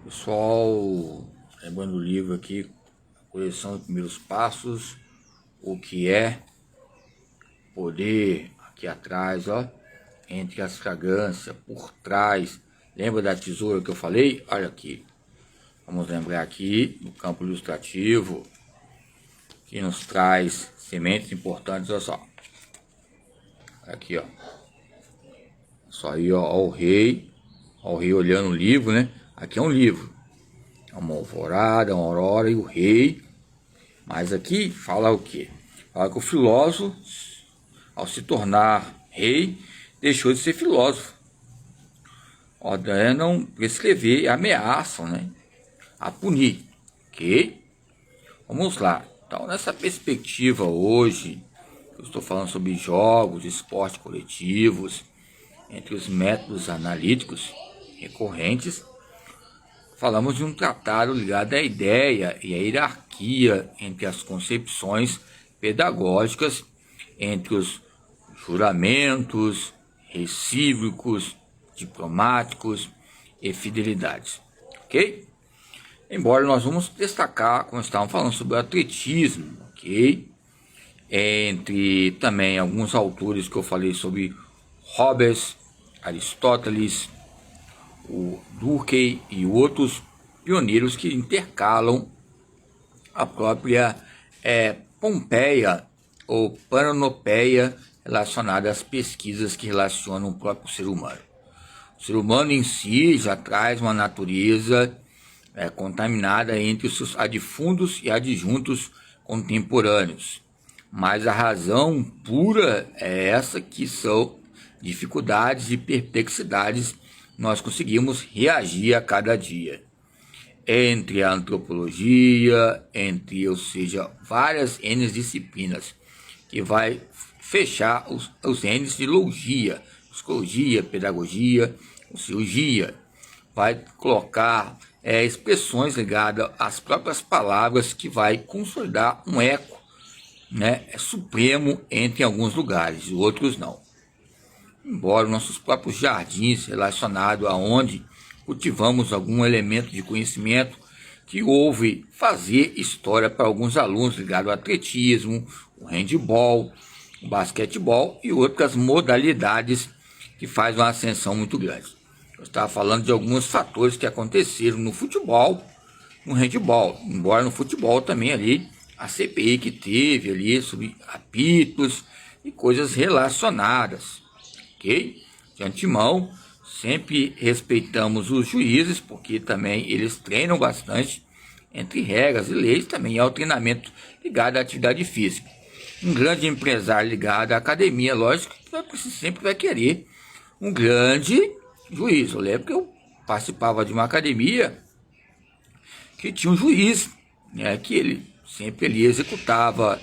Pessoal, lembrando o livro aqui, a coleção dos primeiros passos, o que é poder, aqui atrás, ó, entre as fragrâncias, por trás. Lembra da tesoura que eu falei? Olha aqui. Vamos lembrar aqui no campo ilustrativo, que nos traz sementes importantes, olha só. Aqui, ó. Só aí, ó, o rei olhando o livro, né? Aqui é um livro. É uma alvorada, uma aurora e o rei. Mas aqui fala o quê? Fala que o filósofo, ao se tornar rei, deixou de ser filósofo. Ordenam prescrever e ameaçam, né? A punir. Ok? Vamos lá. Então, nessa perspectiva hoje, eu estou falando sobre jogos, esportes coletivos, entre os métodos analíticos recorrentes, falamos de um tratado ligado à ideia e à hierarquia entre as concepções pedagógicas, entre os juramentos recíprocos, diplomáticos e fidelidades. Ok? Embora nós vamos destacar, como estávamos falando, sobre o atletismo, ok? Entre também alguns autores que eu falei sobre Hobbes, Aristóteles, o Durkheim e outros pioneiros que intercalam a própria Pompeia ou Paranopeia relacionada às pesquisas que relacionam o próprio ser humano. O ser humano em si já traz uma natureza contaminada entre os seus adifundos e adjuntos contemporâneos. Mas a razão pura é essa, que são dificuldades e perplexidades nós conseguimos reagir a cada dia. Entre a antropologia, ou seja, várias N disciplinas, que vai fechar os N's de logia, psicologia, pedagogia, cirurgia, vai colocar expressões ligadas às próprias palavras que vai consolidar um eco, né, supremo entre alguns lugares e outros não. Embora nossos próprios jardins relacionados a onde cultivamos algum elemento de conhecimento que houve fazer história para alguns alunos ligados ao atletismo, o handebol, o basquetebol e outras modalidades que fazem uma ascensão muito grande. Eu estava falando de alguns fatores que aconteceram no futebol, no handebol, embora no futebol também ali a CPI que teve ali sobre apitos e coisas relacionadas. Ok? De antemão, sempre respeitamos os juízes, porque também eles treinam bastante, entre regras e leis, também é o treinamento ligado à atividade física. Um grande empresário ligado à academia, lógico, sempre vai querer um grande juiz. Eu lembro que eu participava de uma academia que tinha um juiz, né, que ele sempre executava,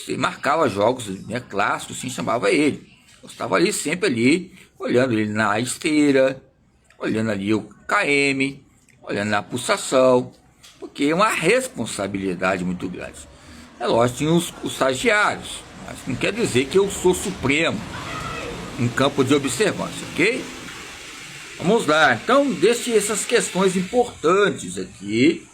ele marcava jogos, né, clássicos, assim chamava ele. Eu estava ali, sempre ali, olhando ele na esteira, olhando ali o KM, olhando na pulsação, porque é uma responsabilidade muito grande. É lógico, tinha os estagiários, mas não quer dizer que eu sou supremo em campo de observância, ok? Vamos lá, então deixe essas questões importantes aqui,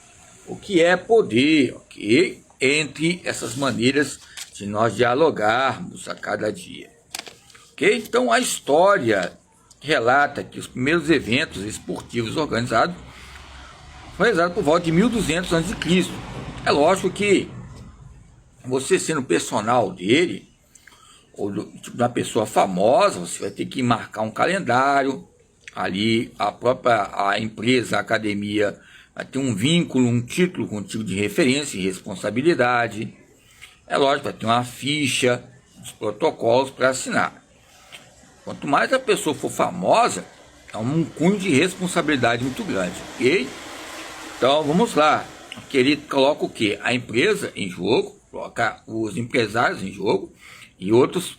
o que é poder, ok? Entre essas maneiras de nós dialogarmos a cada dia. Okay? Então a história relata que os primeiros eventos esportivos organizados foram realizados por volta de 1200 a.C. É lógico que você sendo personal dele, ou tipo de uma pessoa famosa, você vai ter que marcar um calendário, ali a empresa, a academia vai ter um vínculo, um título contigo de referência e responsabilidade. É lógico, vai ter uma ficha, os protocolos para assinar. Quanto mais a pessoa for famosa, é um cunho de responsabilidade muito grande, ok? Então, vamos lá. Aqui ele coloca o quê? A empresa em jogo, coloca os empresários em jogo e outros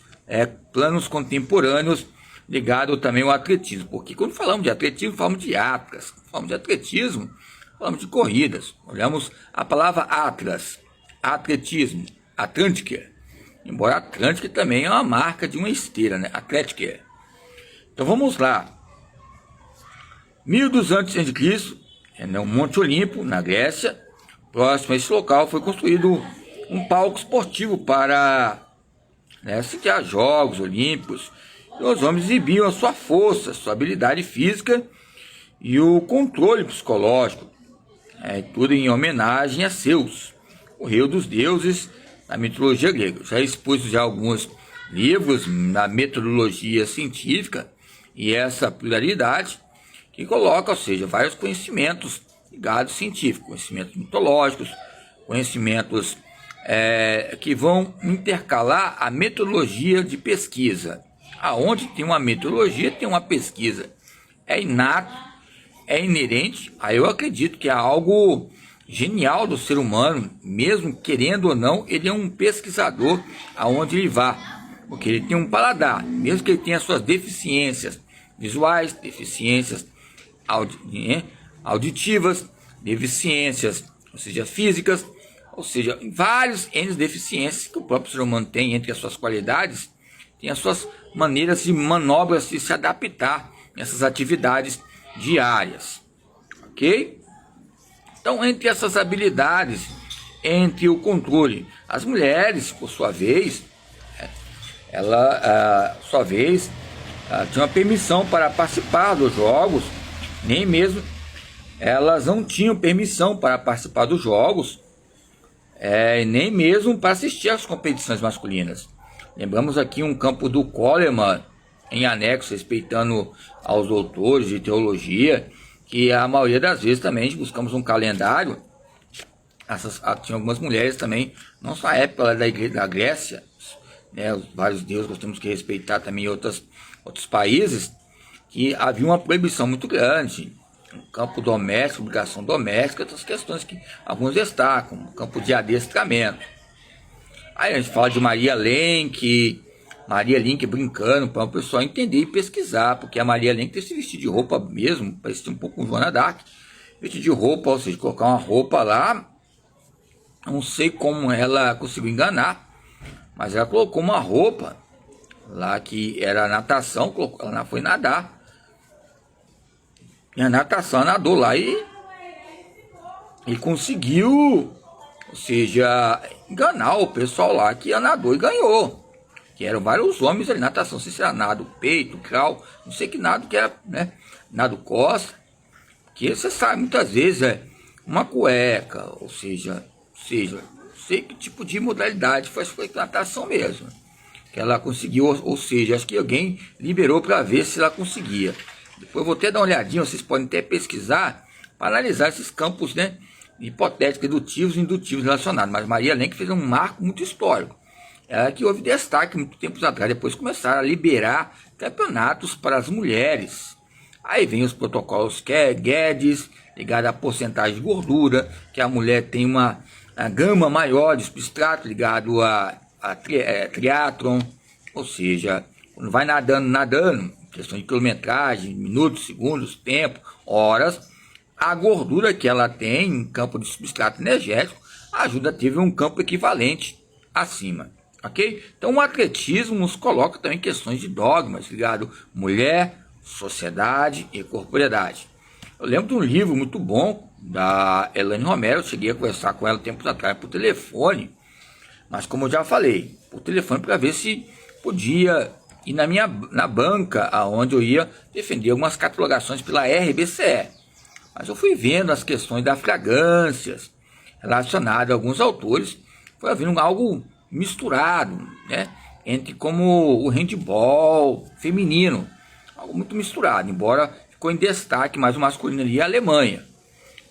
planos contemporâneos ligados também ao atletismo. Porque quando falamos de atletismo, falamos de atlas. Quando falamos de atletismo, falamos de corridas. Olhamos a palavra atlas, atletismo, Atlântica. Embora Atlântica também é uma marca de uma esteira, né? Atlética. Então vamos lá. 1200 a.C., no Monte Olimpo, na Grécia, próximo a esse local, foi construído um palco esportivo para sediar Jogos Olímpicos. E os homens exibiam a sua força, sua habilidade física e o controle psicológico. Tudo em homenagem a Zeus, o rei dos deuses da mitologia grega. Já expus alguns livros na metodologia científica e essa pluralidade que coloca, ou seja, vários conhecimentos ligados científicos, conhecimentos mitológicos, conhecimentos que vão intercalar a metodologia de pesquisa. Aonde tem uma metodologia, tem uma pesquisa. É inato, é inerente. Aí eu acredito que é algo genial do ser humano, mesmo querendo ou não, ele é um pesquisador aonde ele vá, porque ele tem um paladar, mesmo que ele tenha suas deficiências visuais, deficiências auditivas, deficiências, ou seja, físicas, ou seja, vários N deficiências que o próprio ser humano tem. Entre as suas qualidades, tem as suas maneiras de manobras de se adaptar nessas atividades diárias, ok? Então, entre essas habilidades, entre o controle, as mulheres, por sua vez, tinham a permissão para participar dos jogos. Nem mesmo elas não tinham permissão para participar dos jogos, nem mesmo para assistir às competições masculinas. Lembramos aqui um campo do Coleman, em anexo, respeitando aos doutores de teologia, que a maioria das vezes também buscamos um calendário. Tinha algumas mulheres também, não só a época da Grécia, os vários deuses nós temos que respeitar também em outros países, que havia uma proibição muito grande. No campo doméstico, obrigação doméstica, outras questões que alguns destacam, no campo de adestramento. Aí a gente fala de Maria Lenk brincando, para o pessoal entender e pesquisar, porque a Maria Lenk tem esse vestido de roupa mesmo, parecia um pouco com Joana d'Arc, vestido de roupa, ou seja, colocar uma roupa lá, não sei como ela conseguiu enganar, mas ela colocou uma roupa lá que era natação, ela foi nadar, e a natação nadou lá e conseguiu, ou seja, enganar o pessoal lá que nadou e ganhou. Que eram vários homens ali, natação, não sei se era nado peito, crawl, não sei que nado que era, nado costa, que você sabe, muitas vezes uma cueca, ou seja, sei que tipo de modalidade foi natação mesmo, que ela conseguiu, ou seja, acho que alguém liberou para ver se ela conseguia. Depois eu vou até dar uma olhadinha, vocês podem até pesquisar, para analisar esses campos, hipotéticos, dedutivos e indutivos relacionados, mas Maria Lenk fez um marco muito histórico. Ela que houve destaque muito tempos atrás, depois começaram a liberar campeonatos para as mulheres. Aí vem os protocolos Guedes, ligado à porcentagem de gordura, que a mulher tem uma gama maior de substrato, ligado a triatlon, ou seja, quando vai nadando, questão de quilometragem, minutos, segundos, tempo, horas, a gordura que ela tem em campo de substrato energético ajuda a ter um campo equivalente acima. Ok? Então o atletismo nos coloca também questões de dogmas ligado mulher, sociedade e corporeidade. Eu lembro de um livro muito bom da Elaine Romero, eu cheguei a conversar com ela tempos atrás por telefone, mas como eu já falei, por telefone para ver se podia ir na banca aonde eu ia defender algumas catalogações pela RBCE. Mas eu fui vendo as questões das fragrâncias relacionadas a alguns autores, foi havendo algo misturado, entre como o handball feminino, algo muito misturado, embora ficou em destaque mais o masculino ali, a Alemanha,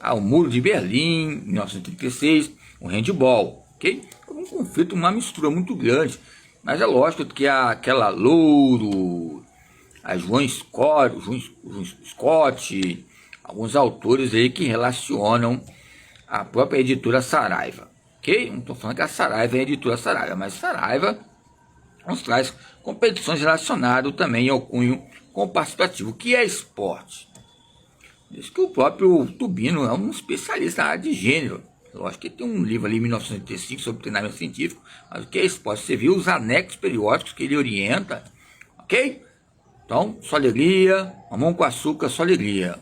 o Muro de Berlim, 1936, o handball, ok? Um conflito, uma mistura muito grande, mas é lógico que aquela Louro, a Joan Scott, alguns autores aí que relacionam a própria editora Saraiva. Ok? Não estou falando que a Saraiva é a editora Saraiva, mas Saraiva nos traz competições relacionadas também ao cunho participativo, que é esporte. Diz que o próprio Tubino é um especialista na área de gênero. Eu acho que tem um livro ali em 1985 sobre treinamento científico, mas o que é esporte? Você viu os anexos periódicos que ele orienta, ok? Então, só alegria, mamão com açúcar, só alegria.